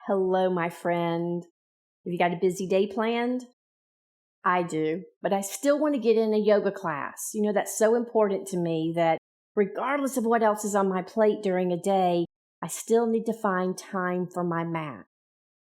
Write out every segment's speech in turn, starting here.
Hello, my friend. Have you got a busy day planned? I do, but I still want to get in a yoga class. That's so important to me that regardless of what else is on my plate during a day, I still need to find time for my mat.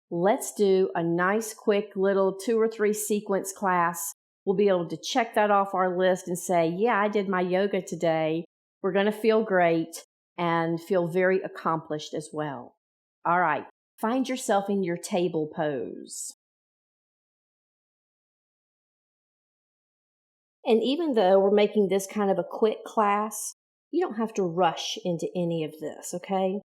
Let's do a nice, quick little 2 or 3 sequence class. We'll be able to check that off our list and say, yeah, I did my yoga today. We're going to feel great and feel very accomplished as well. All right. Find yourself in your table pose. And even though we're making this kind of a quick class, you don't have to rush into any of this, okay?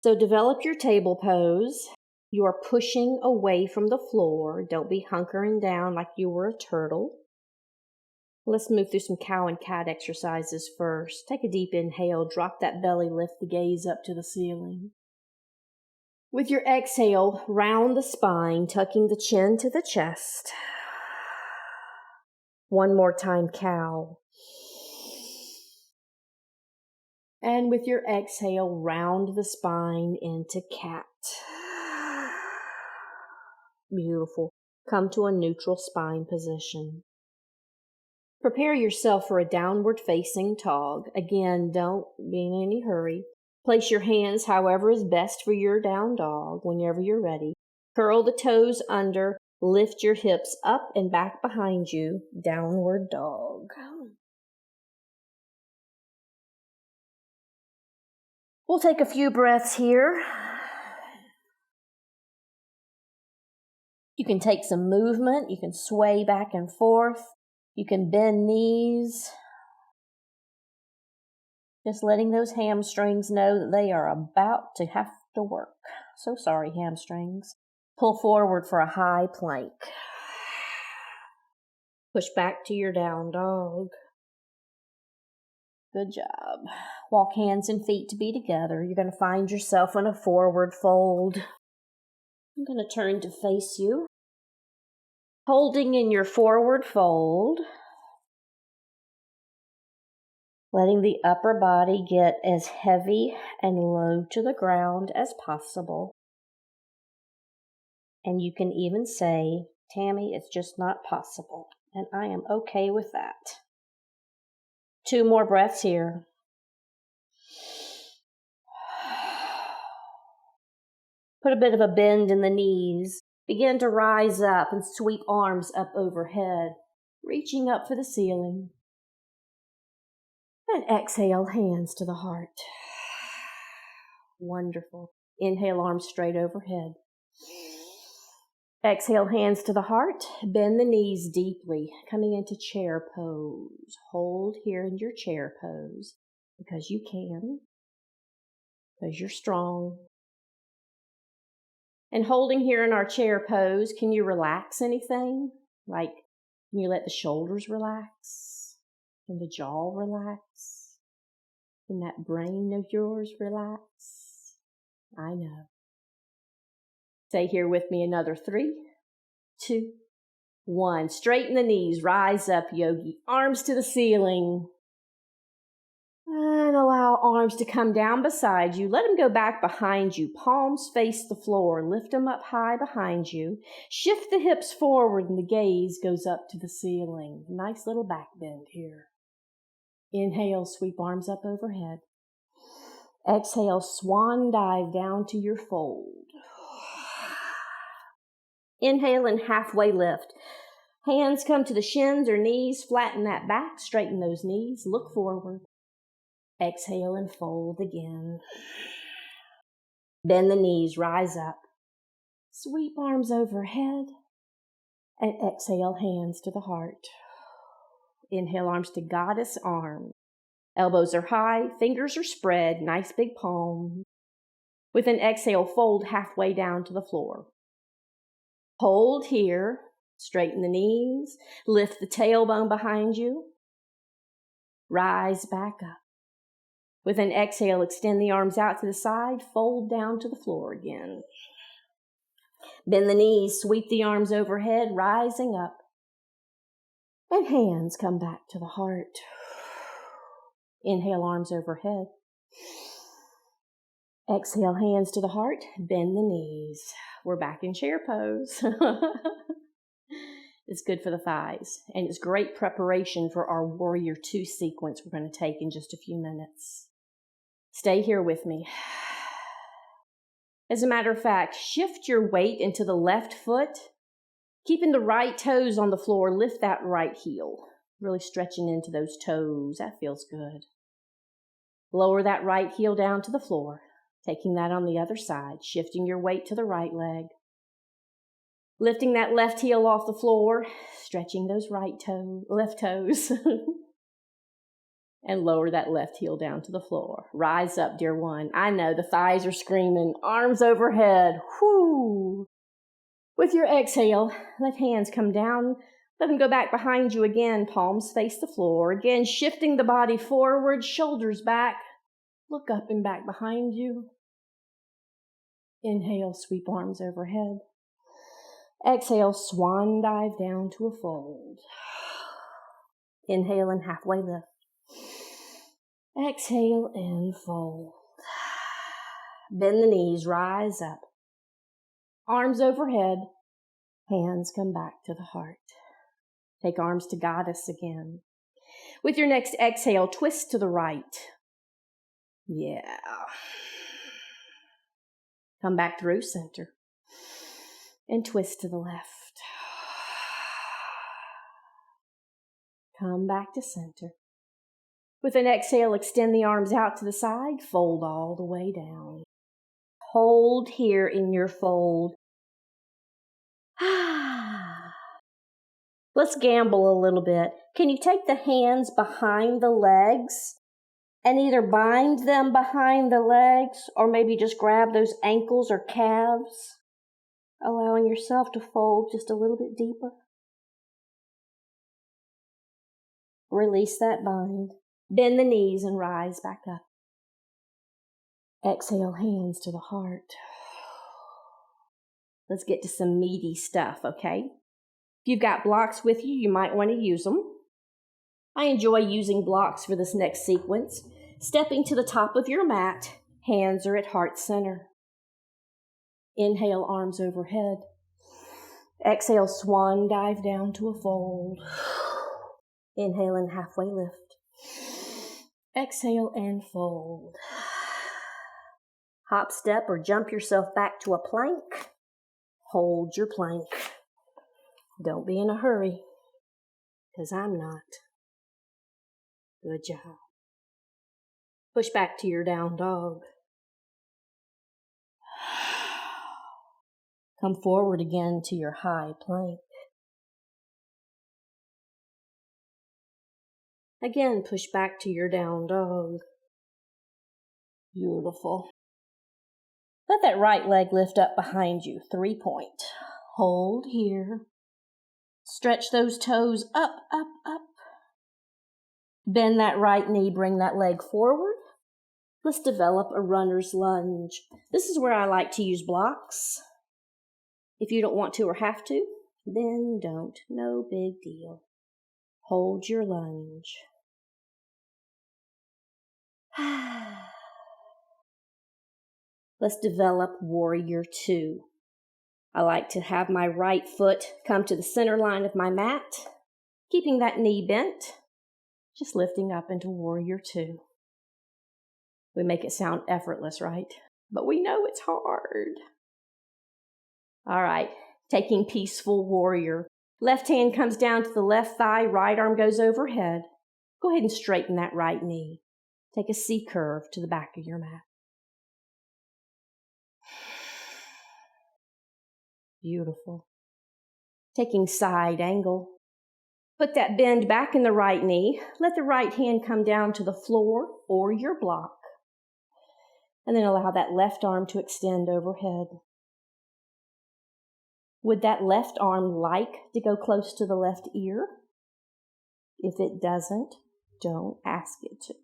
So develop your table pose. You are pushing away from the floor. Don't be hunkering down like you were a turtle. Let's move through some cow and cat exercises first. Take a deep inhale, drop that belly, lift the gaze up to the ceiling. With your exhale, round the spine, tucking the chin to the chest. One more time, cow. And with your exhale, round the spine into cat. Beautiful. Come to a neutral spine position. Prepare yourself for a downward facing dog. Again, don't be in any hurry. Place your hands however is best for your down dog whenever you're ready. Curl the toes under. Lift your hips up and back behind you. Downward dog. We'll take a few breaths here. You can take some movement. You can sway back and forth. You can bend knees. Just letting those hamstrings know that they are about to have to work. So sorry, hamstrings. Pull forward for a high plank. Push back to your down dog. Good job. Walk hands and feet to be together. You're going to find yourself in a forward fold. I'm going to turn to face you. Holding in your forward fold. Letting the upper body get as heavy and low to the ground as possible. And you can even say, Tammy, it's just not possible. And I am okay with that. 2 more breaths here. Put a bit of a bend in the knees. Begin to rise up and sweep arms up overhead, reaching up for the ceiling. And exhale, hands to the heart. Wonderful. Inhale, arms straight overhead. Exhale, hands to the heart. Bend the knees deeply, coming into chair pose. Hold here in your chair pose because you can, because you're strong. And holding here in our chair pose, can you relax anything? Like, can you let the shoulders relax? Can the jaw relax? Can that brain of yours relax? I know. Stay here with me another 3, 2, 1. Straighten the knees. Rise up, yogi. Arms to the ceiling. And allow arms to come down beside you. Let them go back behind you. Palms face the floor. Lift them up high behind you. Shift the hips forward and the gaze goes up to the ceiling. Nice little back bend here. Inhale, sweep arms up overhead. Exhale, swan dive down to your fold. Inhale and halfway lift. Hands come to the shins or knees. Flatten that back. Straighten those knees. Look forward. Exhale and fold again. Bend the knees. Rise up. Sweep arms overhead. And exhale, hands to the heart. Inhale, arms to goddess arms. Elbows are high. Fingers are spread. Nice big palm. With an exhale, fold halfway down to the floor. Hold here, straighten the knees, lift the tailbone behind you, rise back up. With an exhale, extend the arms out to the side, fold down to the floor again. Bend the knees, sweep the arms overhead, rising up. And hands come back to the heart. Inhale, arms overhead. Exhale, hands to the heart, bend the knees. We're back in chair pose. It's good for the thighs, and it's great preparation for our Warrior 2 sequence we're going to take in just a few minutes. Stay here with me. As a matter of fact, shift your weight into the left foot, keeping the right toes on the floor. Lift that right heel, really stretching into those toes. That feels good. Lower that right heel down to the floor, taking that on the other side, shifting your weight to the right leg. Lifting that left heel off the floor, stretching those left toes. And lower that left heel down to the floor. Rise up, dear one. I know the thighs are screaming, arms overhead. Whoo! With your exhale, let hands come down. Let them go back behind you again. Palms face the floor. Again, shifting the body forward, shoulders back. Look up and back behind you. Inhale, sweep arms overhead. Exhale, swan dive down to a fold. Inhale and halfway lift. Exhale and fold. Bend the knees, rise up. Arms overhead, hands come back to the heart. Take arms to goddess again. With your next exhale, twist to the right. Yeah. Come back through center. And twist to the left. Come back to center. With an exhale, extend the arms out to the side, fold all the way down. Hold here in your fold. Let's gamble a little bit. Can you take the hands behind the legs and either bind them behind the legs or maybe just grab those ankles or calves, allowing yourself to fold just a little bit deeper? Release that bind. Bend the knees and rise back up. Exhale, hands to the heart. Let's get to some meaty stuff, okay? If you've got blocks with you, you might want to use them. I enjoy using blocks for this next sequence. Stepping to the top of your mat, hands are at heart center. Inhale, arms overhead. Exhale, swan dive down to a fold. Inhale and halfway lift. Exhale and fold. Hop, step, or jump yourself back to a plank. Hold your plank. Don't be in a hurry, because I'm not. Good job. Push back to your down dog. Come forward again to your high plank. Again, push back to your down dog. Beautiful. Let that right leg lift up behind you, 3-point. Hold here. Stretch those toes up, up, up. Bend that right knee, bring that leg forward. Let's develop a runner's lunge. This is where I like to use blocks. If you don't want to or have to, then don't. No big deal. Hold your lunge. Let's develop Warrior 2. I like to have my right foot come to the center line of my mat, keeping that knee bent, just lifting up into Warrior 2. We make it sound effortless, right? But we know it's hard. All right, taking Peaceful Warrior. Left hand comes down to the left thigh, right arm goes overhead. Go ahead and straighten that right knee. Take a C curve to the back of your mat. Beautiful. Taking side angle. Put that bend back in the right knee. Let the right hand come down to the floor or your block. And then allow that left arm to extend overhead. Would that left arm like to go close to the left ear? If it doesn't, don't ask it to.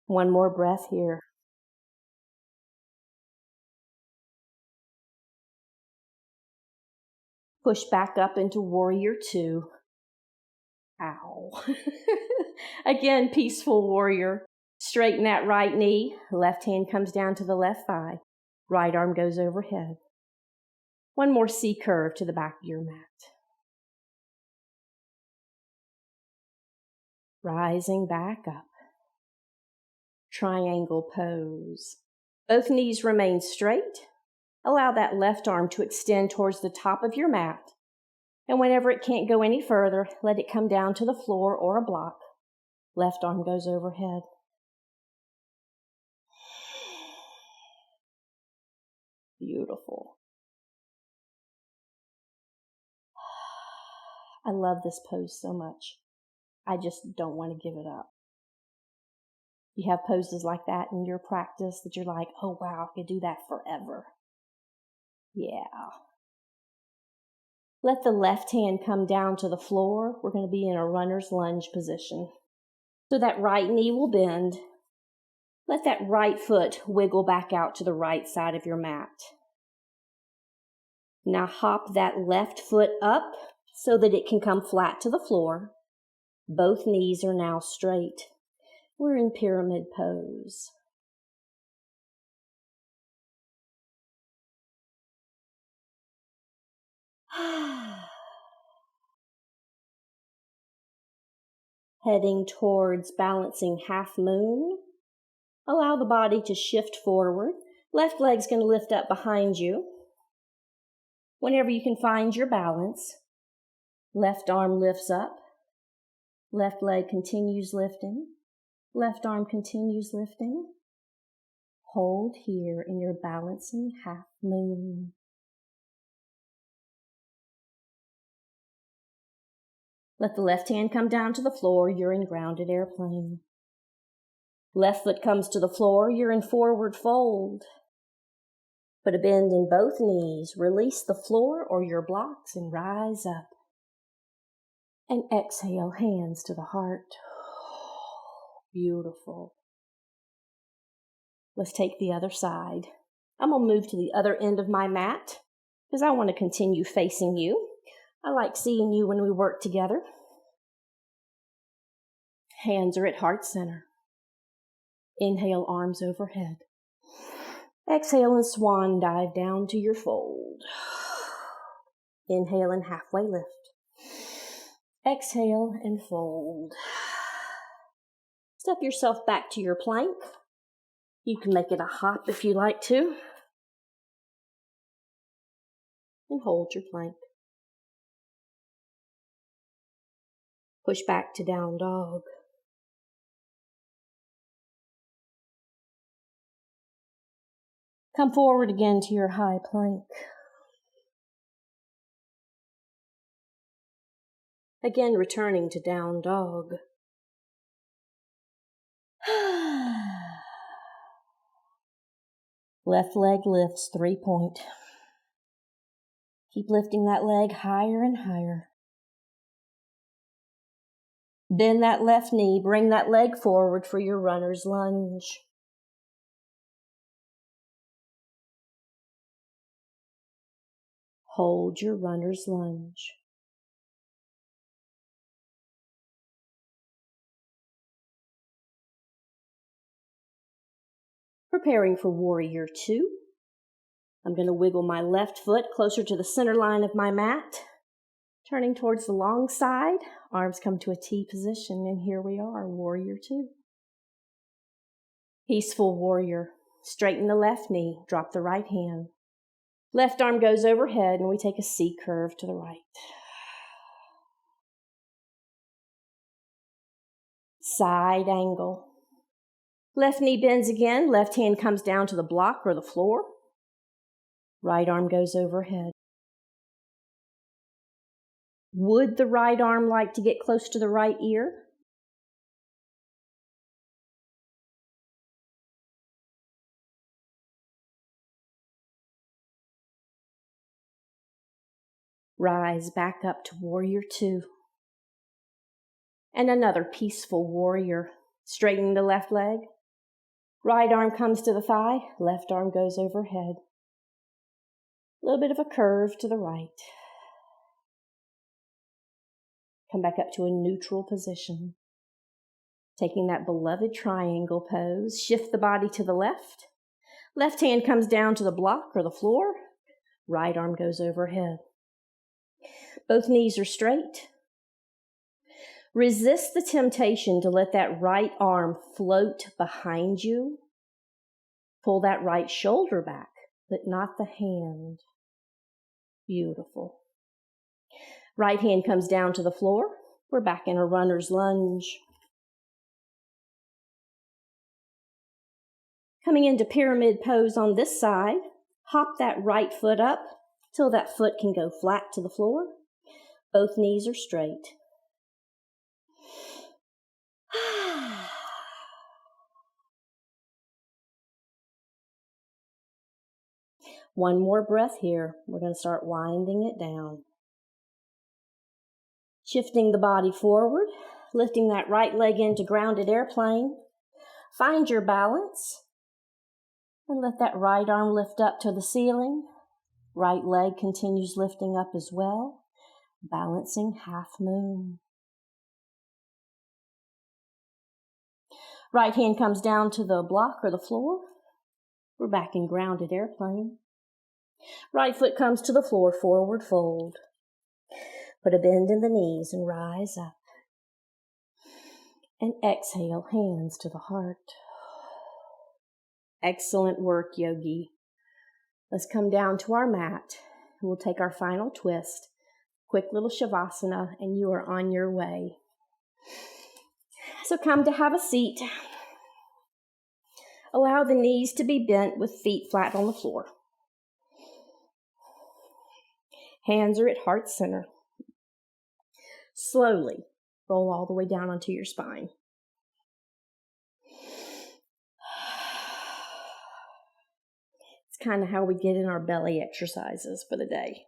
One more breath here. Push back up into Warrior 2. Ow. Again, Peaceful Warrior. Straighten that right knee. Left hand comes down to the left thigh. Right arm goes overhead. One more C curve to the back of your mat. Rising back up. Triangle pose. Both knees remain straight. Allow that left arm to extend towards the top of your mat. And whenever it can't go any further, let it come down to the floor or a block. Left arm goes overhead. Beautiful. I love this pose so much. I just don't want to give it up. You have poses like that in your practice that you're like, oh wow, I could do that forever. Yeah. Let the left hand come down to the floor. We're going to be in a runner's lunge position. So that right knee will bend. Let that right foot wiggle back out to the right side of your mat. Now hop that left foot up so that it can come flat to the floor. Both knees are now straight. We're in pyramid pose. Heading towards balancing half moon. Allow the body to shift forward. Left leg's going to lift up behind you. Whenever you can find your balance, left arm lifts up. Left leg continues lifting. Left arm continues lifting. Hold here in your balancing half moon. Let the left hand come down to the floor. You're in grounded airplane. Left foot comes to the floor. You're in forward fold. Put a bend in both knees. Release the floor or your blocks and rise up. And exhale, hands to the heart. Beautiful. Let's take the other side. I'm going to move to the other end of my mat because I want to continue facing you. I like seeing you when we work together. Hands are at heart center. Inhale, arms overhead. Exhale and swan dive down to your fold. Inhale and halfway lift. Exhale and fold. Step yourself back to your plank. You can make it a hop if you like to. And hold your plank. Push back to down dog. Come forward again to your high plank. Again, returning to down dog. Left leg lifts 3-point. Keep lifting that leg higher and higher. Bend that left knee. Bring that leg forward for your runner's lunge. Hold your runner's lunge. Preparing for warrior 2. I'm going to wiggle my left foot closer to the center line of my mat. Turning towards the long side, arms come to a T position, and here we are, warrior 2. Peaceful warrior. Straighten the left knee, drop the right hand. Left arm goes overhead, and we take a C curve to the right. Side angle. Left knee bends again, left hand comes down to the block or the floor. Right arm goes overhead. Would the right arm like to get close to the right ear? Rise back up to warrior 2. And another peaceful warrior. Straighten the left leg. Right arm comes to the thigh, left arm goes overhead. A little bit of a curve to the right. Come back up to a neutral position. Taking that beloved triangle pose, shift the body to the left. Left hand comes down to the block or the floor. Right arm goes overhead. Both knees are straight. Resist the temptation to let that right arm float behind you. Pull that right shoulder back, but not the hand. Beautiful. Right hand comes down to the floor. We're back in a runner's lunge. Coming into pyramid pose on this side, hop that right foot up till that foot can go flat to the floor. Both knees are straight. One more breath here. We're going to start winding it down. Shifting the body forward, lifting that right leg into grounded airplane. Find your balance and let that right arm lift up to the ceiling. Right leg continues lifting up as well, balancing half moon. Right hand comes down to the block or the floor. We're back in grounded airplane. Right foot comes to the floor, forward fold. Put a bend in the knees and rise up. And exhale, hands to the heart. Excellent work, yogi. Let's come down to our mat. We'll take our final twist. Quick little shavasana, and you are on your way. So come to have a seat. Allow the knees to be bent with feet flat on the floor. Hands are at heart center. Slowly roll all the way down onto your spine. It's kind of how we get in our belly exercises for the day.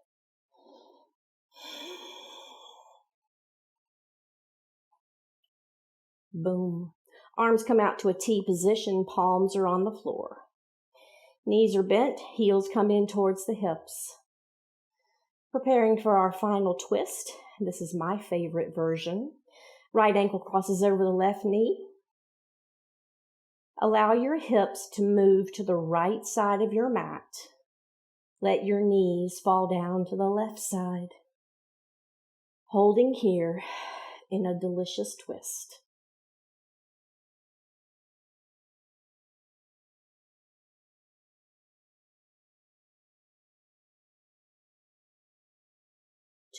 Boom. Arms come out to a T position, palms are on the floor. Knees are bent, heels come in towards the hips. Preparing for our final twist. This is my favorite version. Right ankle crosses over the left knee. Allow your hips to move to the right side of your mat. Let your knees fall down to the left side. Holding here in a delicious twist.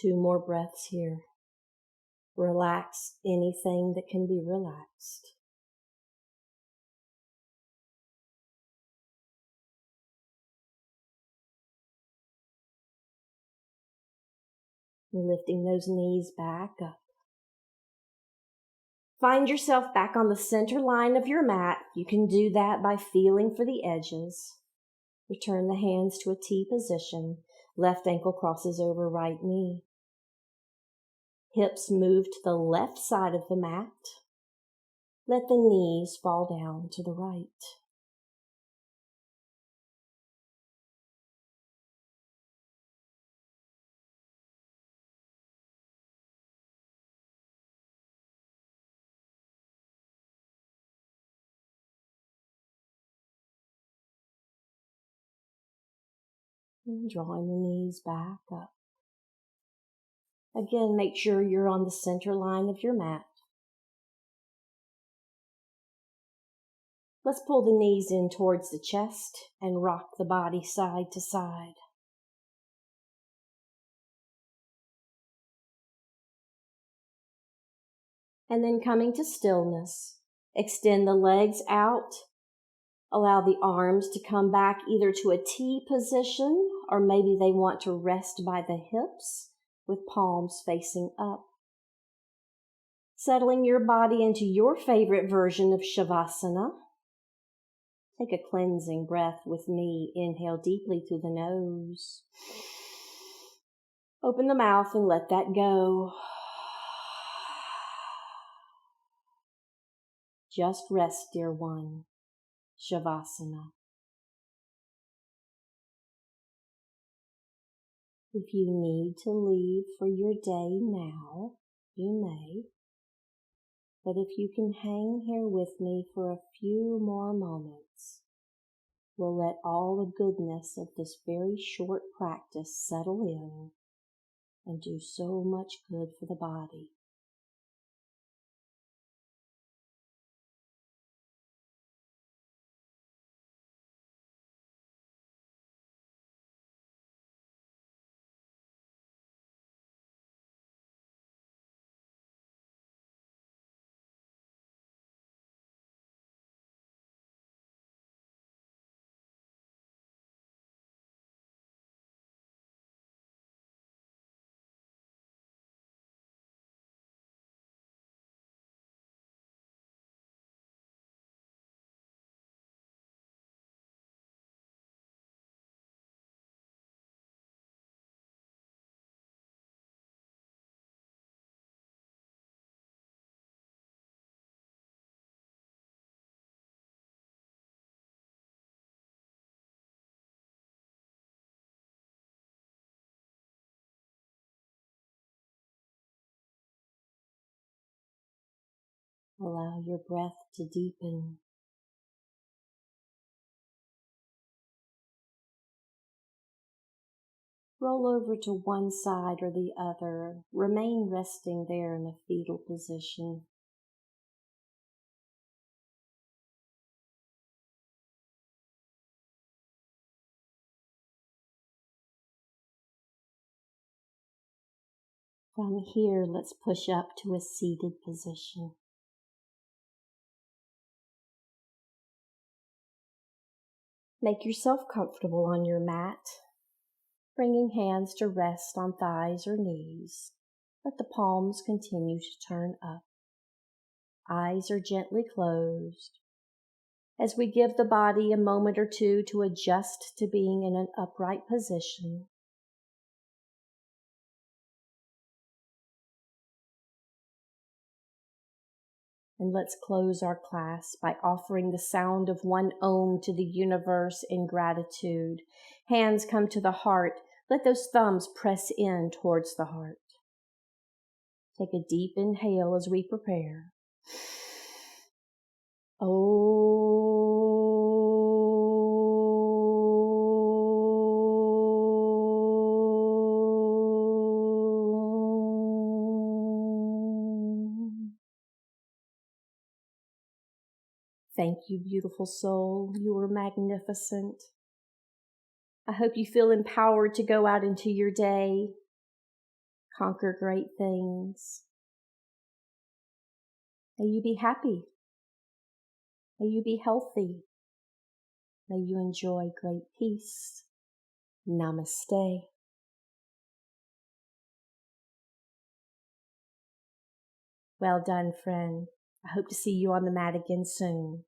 Two more breaths here. Relax anything that can be relaxed. Lifting those knees back up. Find yourself back on the center line of your mat. You can do that by feeling for the edges. Return the hands to a T position. Left ankle crosses over right knee. Hips move to the left side of the mat. Let the knees fall down to the right. And drawing the knees back up. Again, make sure you're on the center line of your mat. Let's pull the knees in towards the chest and rock the body side to side. And then coming to stillness, extend the legs out. Allow the arms to come back either to a T position or maybe they want to rest by the hips with palms facing up. Settling your body into your favorite version of Shavasana. Take a cleansing breath with me. Inhale deeply through the nose. Open the mouth and let that go. Just rest, dear one. Shavasana. If you need to leave for your day now, you may. But if you can hang here with me for a few more moments, we'll let all the goodness of this very short practice settle in and do so much good for the body. Allow your breath to deepen. Roll over to one side or the other. Remain resting there in a fetal position. From here, let's push up to a seated position. Make yourself comfortable on your mat, bringing hands to rest on thighs or knees. Let the palms continue to turn up. Eyes are gently closed as we give the body a moment or two to adjust to being in an upright position. And let's close our class by offering the sound of one Om to the universe in gratitude. Hands come to the heart. Let those thumbs press in towards the heart. Take a deep inhale as we prepare. Thank you, beautiful soul. You are magnificent. I hope you feel empowered to go out into your day, conquer great things. May you be happy. May you be healthy. May you enjoy great peace. Namaste. Well done, friend. I hope to see you on the mat again soon.